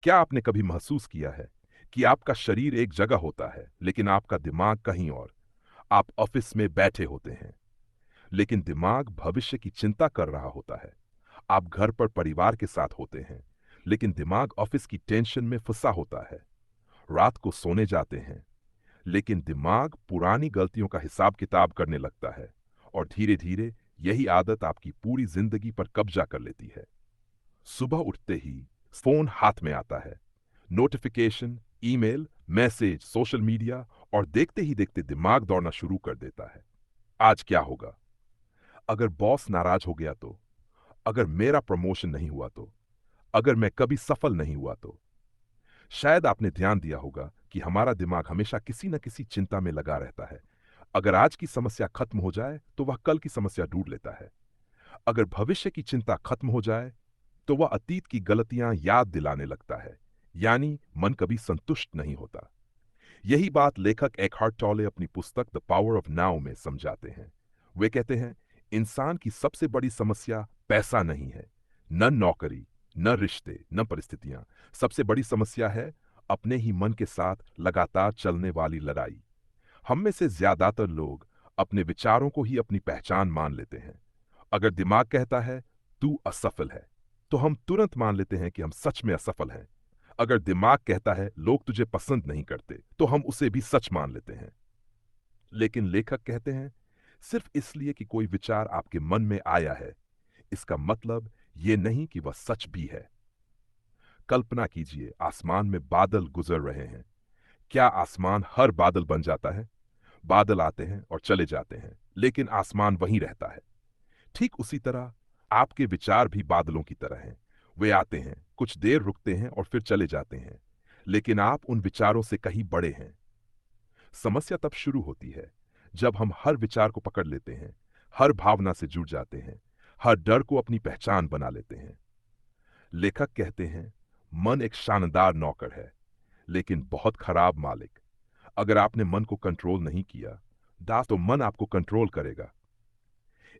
क्या आपने कभी महसूस किया है कि आपका शरीर एक जगह होता है लेकिन आपका दिमाग कहीं और? आप ऑफिस में बैठे होते हैं लेकिन दिमाग भविष्य की चिंता कर रहा होता है। आप घर पर परिवार के साथ होते हैं लेकिन दिमाग ऑफिस की टेंशन में फंसा होता है। रात को सोने जाते हैं लेकिन दिमाग पुरानी गलतियों का हिसाब किताब करने लगता है और धीरे धीरे यही आदत आपकी पूरी जिंदगी पर कब्जा कर लेती है। सुबह उठते ही फोन हाथ में आता है, notification, email, message, social media, और देखते ही देखते दिमाग दौड़ना शुरू कर देता है। आज क्या होगा? अगर बॉस नाराज हो गया तो? अगर मेरा प्रमोशन नहीं हुआ तो? अगर मैं कभी सफल नहीं हुआ तो? शायद आपने ध्यान दिया होगा कि हमारा दिमाग हमेशा किसी न किसी चिंता में लगा रहता है। अगर आज की समस्या खत्म हो जाए तो वह कल की समस्या ढूंढ लेता है। अगर भविष्य की चिंता खत्म हो जाए तो वह अतीत की गलतियां याद दिलाने लगता है। यानी मन कभी संतुष्ट नहीं होता। यही बात लेखक एकहार्ट टॉले अपनी पुस्तक द पावर ऑफ नाउ में समझाते हैं। वे कहते हैं, इंसान की सबसे बड़ी समस्या पैसा नहीं है, न नौकरी, न रिश्ते, न परिस्थितियां। सबसे बड़ी समस्या है अपने ही मन के साथ लगातार चलने वाली लड़ाई। हम में से ज्यादातर लोग अपने विचारों को ही अपनी पहचान मान लेते हैं। अगर दिमाग कहता है तू असफल है, तो हम तुरंत मान लेते हैं कि हम सच में असफल हैं। अगर दिमाग कहता है लोग तुझे पसंद नहीं करते, तो हम उसे भी सच मान लेते हैं। लेकिन लेखक कहते हैं, सिर्फ इसलिए कि कोई विचार आपके मन में आया है, इसका मतलब ये नहीं कि वह सच भी है। कल्पना कीजिए, आसमान में बादल गुजर रहे हैं। क्या आसमान हर बादल बन जाता है? बादल आते हैं और चले जाते हैं, लेकिन आसमान वहीं रहता है। ठीक उसी तरह आपके विचार भी बादलों की तरह हैं। वे आते हैं, कुछ देर रुकते हैं और फिर चले जाते हैं, लेकिन आप उन विचारों से कहीं बड़े हैं। समस्या तब शुरू होती है जब हम हर विचार को पकड़ लेते हैं, हर भावना से जुड़ जाते हैं, हर डर को अपनी पहचान बना लेते हैं। लेखक कहते हैं, मन एक शानदार नौकर है लेकिन बहुत खराब मालिक। अगर आपने मन को कंट्रोल नहीं किया, दास तो मन आपको कंट्रोल करेगा।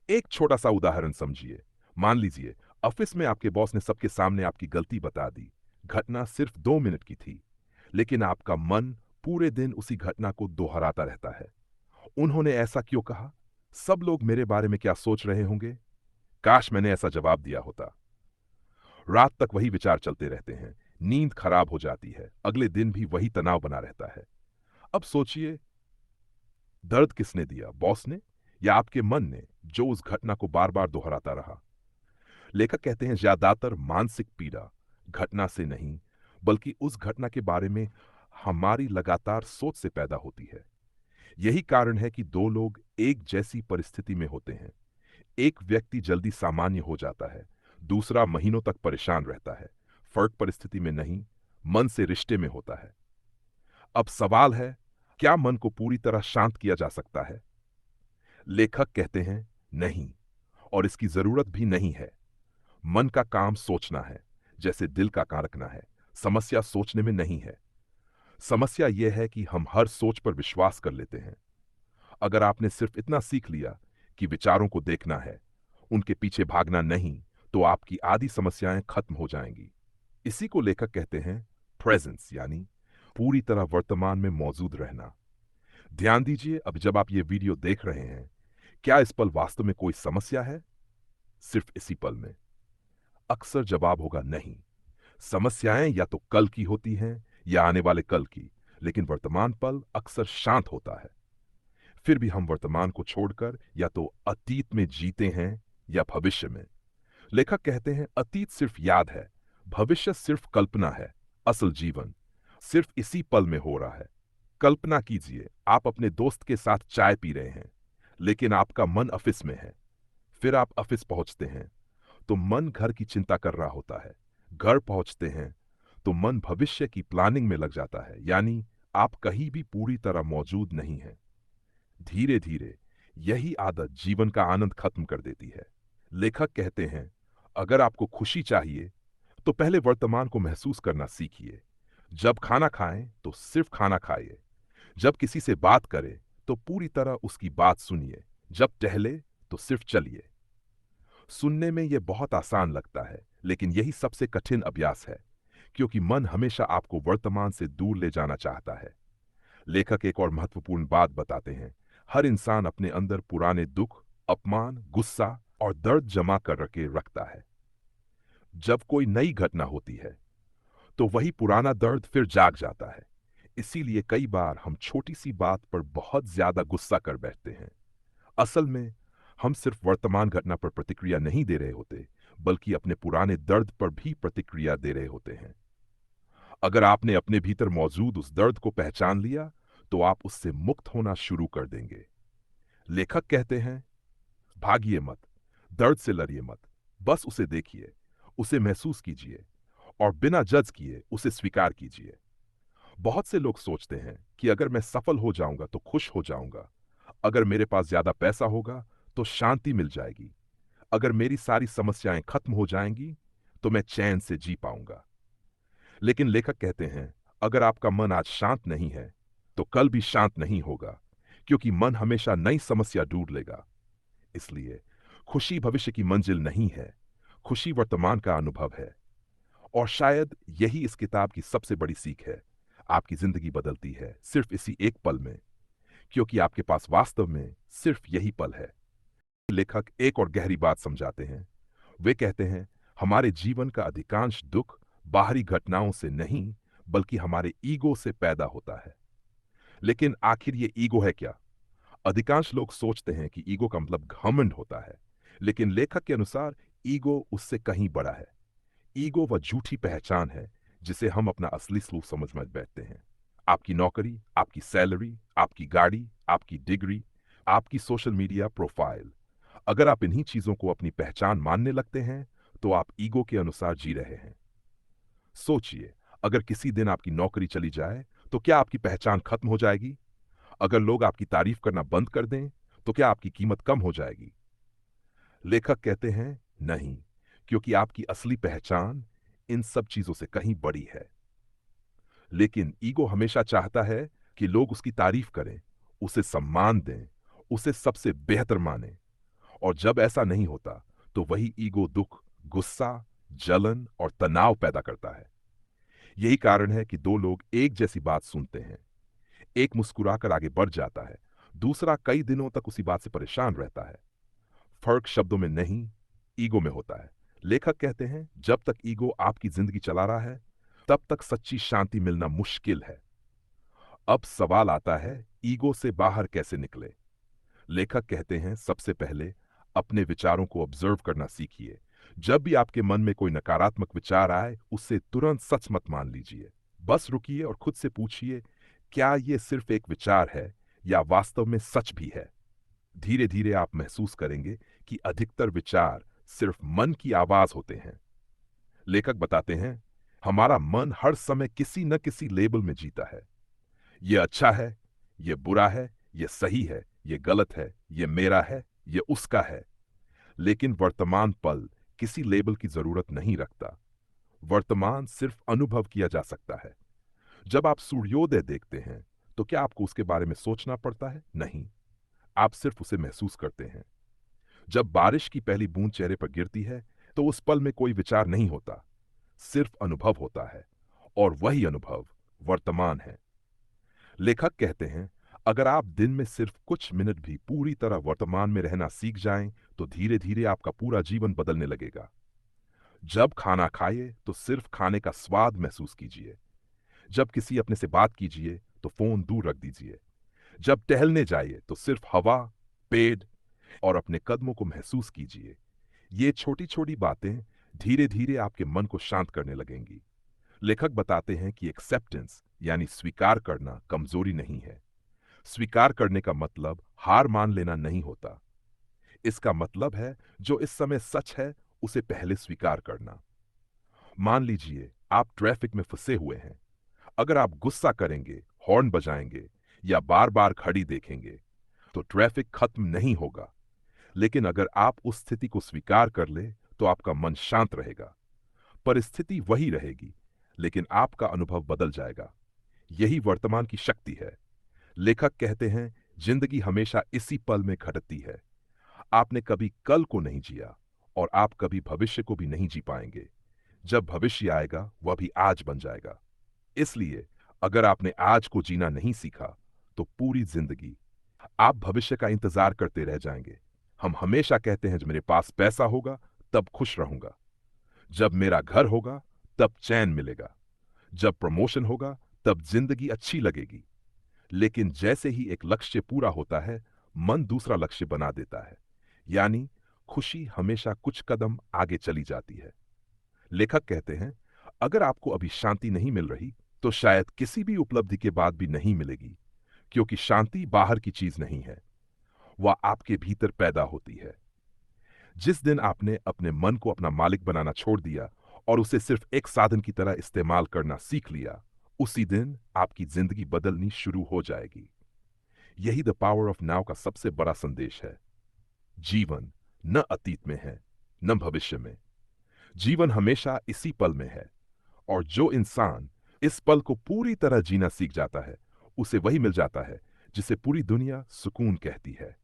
एक छोटा सा उदाहरण समझिए। मान लीजिए ऑफिस में आपके बॉस ने सबके सामने आपकी गलती बता दी। घटना सिर्फ 2 मिनट की थी, लेकिन आपका मन पूरे दिन उसी घटना को दोहराता रहता है। उन्होंने ऐसा क्यों कहा? सब लोग मेरे बारे में क्या सोच रहे होंगे? काश मैंने ऐसा जवाब दिया होता। रात तक वही विचार चलते रहते हैं, नींद खराब हो जाती है, अगले दिन भी वही तनाव बना रहता है। अब सोचिए, दर्द किसने दिया, बॉस ने या आपके मन ने, जो उस घटना को बार बार दोहराता रहा? लेखक कहते हैं, ज्यादातर मानसिक पीड़ा घटना से नहीं, बल्कि उस घटना के बारे में हमारी लगातार सोच से पैदा होती है। यही कारण है कि दो लोग एक जैसी परिस्थिति में होते हैं। एक व्यक्ति जल्दी सामान्य हो जाता है, दूसरा महीनों तक परेशान रहता है। फर्क परिस्थिति में नहीं, मन से रिश्ते में होता है। अब सवाल है, क्या मन को पूरी तरह शांत किया जा सकता है? लेखक कहते हैं, नहीं, और इसकी जरूरत भी नहीं है। मन का काम सोचना है, जैसे दिल का काम रखना है। समस्या सोचने में नहीं है। समस्या यह है कि हम हर सोच पर विश्वास कर लेते हैं। अगर आपने सिर्फ इतना सीख लिया कि विचारों को देखना है, उनके पीछे भागना नहीं, तो आपकी आधी समस्याएं खत्म हो जाएंगी। इसी को लेखक कहते हैं प्रेजेंस, यानी पूरी तरह वर्तमान में मौजूद रहना। ध्यान दीजिए, अब जब आप ये वीडियो देख रहे हैं, क्या इस पल वास्तव में कोई समस्या है? सिर्फ इसी पल में? अक्सर जवाब होगा नहीं। समस्याएं या तो कल की होती हैं या आने वाले कल की, लेकिन वर्तमान पल अक्सर शांत होता है। फिर भी हम वर्तमान को छोड़कर या तो अतीत में जीते हैं या भविष्य में। लेखक कहते हैं, अतीत सिर्फ याद है, भविष्य सिर्फ कल्पना है, असल जीवन सिर्फ इसी पल में हो रहा है। कल्पना कीजिए, आप अपने दोस्त के साथ चाय पी रहे हैं, लेकिन आपका मन ऑफिस में है। फिर आप ऑफिस पहुंचते हैं तो मन घर की चिंता कर रहा होता है। घर पहुंचते हैं तो मन भविष्य की प्लानिंग में लग जाता है, यानी आप कहीं भी पूरी तरह मौजूद नहीं हैं। धीरे धीरे यही आदत जीवन का आनंद खत्म कर देती है। लेखक कहते हैं, अगर आपको खुशी चाहिए तो पहले वर्तमान को महसूस करना सीखिए। जब खाना खाएं तो सिर्फ खाना खाइए। जब किसी से बात करें तो पूरी तरह उसकी बात सुनिए। जब टहले तो सिर्फ चलिए। सुनने में यह बहुत आसान लगता है, लेकिन यही सबसे कठिन अभ्यास है, क्योंकि मन हमेशा आपको वर्तमान से दूर ले जाना चाहता है। लेखक एक और महत्वपूर्ण बात बताते हैं। हर इंसान अपने अंदर पुराने दुख, अपमान, गुस्सा और दर्द जमा कर रखे रखता है। जब कोई नई घटना होती है तो वही पुराना दर्द फिर जाग जाता है। इसीलिए कई बार हम छोटी सी बात पर बहुत ज्यादा गुस्सा कर बैठते हैं। असल में हम सिर्फ वर्तमान घटना पर प्रतिक्रिया नहीं दे रहे होते, बल्कि अपने पुराने दर्द पर भी प्रतिक्रिया दे रहे होते हैं। अगर आपने अपने भीतर मौजूद उस दर्द को पहचान लिया तो आप उससे मुक्त होना शुरू कर देंगे। लेखक कहते हैं, भागिए मत, दर्द से लड़िए मत, बस उसे देखिए, उसे महसूस कीजिए और बिना जज किए उसे स्वीकार कीजिए। बहुत से लोग सोचते हैं कि अगर मैं सफल हो जाऊंगा तो खुश हो जाऊंगा, अगर मेरे पास ज्यादा पैसा होगा तो शांति मिल जाएगी, अगर मेरी सारी समस्याएं खत्म हो जाएंगी तो मैं चैन से जी पाऊंगा। लेकिन लेखक कहते हैं, अगर आपका मन आज शांत नहीं है तो कल भी शांत नहीं होगा, क्योंकि मन हमेशा नई समस्या ढूंढ लेगा। इसलिए खुशी भविष्य की मंजिल नहीं है, खुशी वर्तमान का अनुभव है। और शायद यही इस किताब की सबसे बड़ी सीख है। आपकी जिंदगी बदलती है सिर्फ इसी एक पल में, क्योंकि आपके पास वास्तव में सिर्फ यही पल है। लेखक एक और गहरी बात समझाते हैं। वे कहते हैं, हमारे जीवन का अधिकांश दुख बाहरी घटनाओं से नहीं, बल्कि हमारे ईगो से पैदा होता है। लेकिन आखिर ये ईगो है क्या? अधिकांश लोग सोचते हैं कि ईगो का मतलब घमंड होता है, लेकिन लेखक के अनुसार ईगो उससे कहीं बड़ा है। ईगो वह झूठी पहचान है जिसे हम अपना असली स्वरूप समझ बैठते हैं। आपकी नौकरी, आपकी सैलरी, आपकी गाड़ी, आपकी डिग्री, आपकी सोशल मीडिया प्रोफाइल, अगर आप इन्हीं चीजों को अपनी पहचान मानने लगते हैं तो आप ईगो के अनुसार जी रहे हैं। सोचिए, अगर किसी दिन आपकी नौकरी चली जाए तो क्या आपकी पहचान खत्म हो जाएगी? अगर लोग आपकी तारीफ करना बंद कर दें तो क्या आपकी कीमत कम हो जाएगी? लेखक कहते हैं, नहीं, क्योंकि आपकी असली पहचान इन सब चीजों से कहीं बड़ी है। लेकिन ईगो हमेशा चाहता है कि लोग उसकी तारीफ करें, उसे सम्मान दें, उसे सबसे बेहतर माने। और जब ऐसा नहीं होता तो वही ईगो दुख, गुस्सा, जलन और तनाव पैदा करता है। यही कारण है कि दो लोग एक जैसी बात सुनते हैं, एक मुस्कुराकर आगे बढ़ जाता है, दूसरा कई दिनों तक उसी बात से परेशान रहता है। फर्क शब्दों में नहीं, ईगो में होता है। लेखक कहते हैं, जब तक ईगो आपकी जिंदगी चला रहा है तब तक सच्ची शांति मिलना मुश्किल है। अब सवाल आता है, ईगो से बाहर कैसे निकले? लेखक कहते हैं, सबसे पहले अपने विचारों को ऑब्जर्व करना सीखिए। जब भी आपके मन में कोई नकारात्मक विचार आए उसे तुरंत सच मत मान लीजिए। बस रुकिए और खुद से पूछिए, क्या ये सिर्फ एक विचार है या वास्तव में सच भी है? धीरे धीरे आप महसूस करेंगे कि अधिकतर विचार सिर्फ मन की आवाज होते हैं। लेखक बताते हैं, हमारा मन हर समय किसी न किसी लेबल में जीता है। ये अच्छा है, ये बुरा है, ये सही है, ये गलत है, ये मेरा है, ये उसका है। लेकिन वर्तमान पल किसी लेबल की जरूरत नहीं रखता। वर्तमान सिर्फ अनुभव किया जा सकता है। जब आप सूर्योदय देखते हैं तो क्या आपको उसके बारे में सोचना पड़ता है? नहीं, आप सिर्फ उसे महसूस करते हैं। जब बारिश की पहली बूंद चेहरे पर गिरती है तो उस पल में कोई विचार नहीं होता, सिर्फ अनुभव होता है, और वही अनुभव वर्तमान है। लेखक कहते हैं, अगर आप दिन में सिर्फ कुछ मिनट भी पूरी तरह वर्तमान में रहना सीख जाएं तो धीरे धीरे आपका पूरा जीवन बदलने लगेगा। जब खाना खाइए तो सिर्फ खाने का स्वाद महसूस कीजिए। जब किसी अपने से बात कीजिए तो फोन दूर रख दीजिए। जब टहलने जाइए तो सिर्फ हवा, पेड़ और अपने कदमों को महसूस कीजिए। ये छोटी छोटी बातें धीरे धीरे आपके मन को शांत करने लगेंगी। लेखक बताते हैं कि एक्सेप्टेंस यानी स्वीकार करना कमजोरी नहीं है। स्वीकार करने का मतलब हार मान लेना नहीं होता। इसका मतलब है जो इस समय सच है उसे पहले स्वीकार करना। मान लीजिए आप ट्रैफिक में फंसे हुए हैं। अगर आप गुस्सा करेंगे, हॉर्न बजाएंगे या बार बार घड़ी देखेंगे तो ट्रैफिक खत्म नहीं होगा। लेकिन अगर आप उस स्थिति को स्वीकार कर ले तो आपका मन शांत रहेगा। परिस्थिति वही रहेगी, लेकिन आपका अनुभव बदल जाएगा। यही वर्तमान की शक्ति है। लेखक कहते हैं, जिंदगी हमेशा इसी पल में घटती है। आपने कभी कल को नहीं जिया और आप कभी भविष्य को भी नहीं जी पाएंगे। जब भविष्य आएगा वह भी आज बन जाएगा। इसलिए अगर आपने आज को जीना नहीं सीखा तो पूरी जिंदगी आप भविष्य का इंतजार करते रह जाएंगे। हम हमेशा कहते हैं जब मेरे पास पैसा होगा तब खुश रहूंगा, जब मेरा घर होगा तब चैन मिलेगा, जब प्रमोशन होगा तब जिंदगी अच्छी लगेगी। लेकिन जैसे ही एक लक्ष्य पूरा होता है, मन दूसरा लक्ष्य बना देता है। यानी खुशी हमेशा कुछ कदम आगे चली जाती है। लेखक कहते हैं, अगर आपको अभी शांति नहीं मिल रही तो शायद किसी भी उपलब्धि के बाद भी नहीं मिलेगी, क्योंकि शांति बाहर की चीज नहीं है, वह आपके भीतर पैदा होती है। जिस दिन आपने अपने मन को अपना मालिक बनाना छोड़ दिया और उसे सिर्फ एक साधन की तरह इस्तेमाल करना सीख लिया, उसी दिन आपकी जिंदगी बदलनी शुरू हो जाएगी। यही द पावर ऑफ नाउ का सबसे बड़ा संदेश है। जीवन न अतीत में है, न भविष्य में। जीवन हमेशा इसी पल में है, और जो इंसान इस पल को पूरी तरह जीना सीख जाता है, उसे वही मिल जाता है जिसे पूरी दुनिया सुकून कहती है।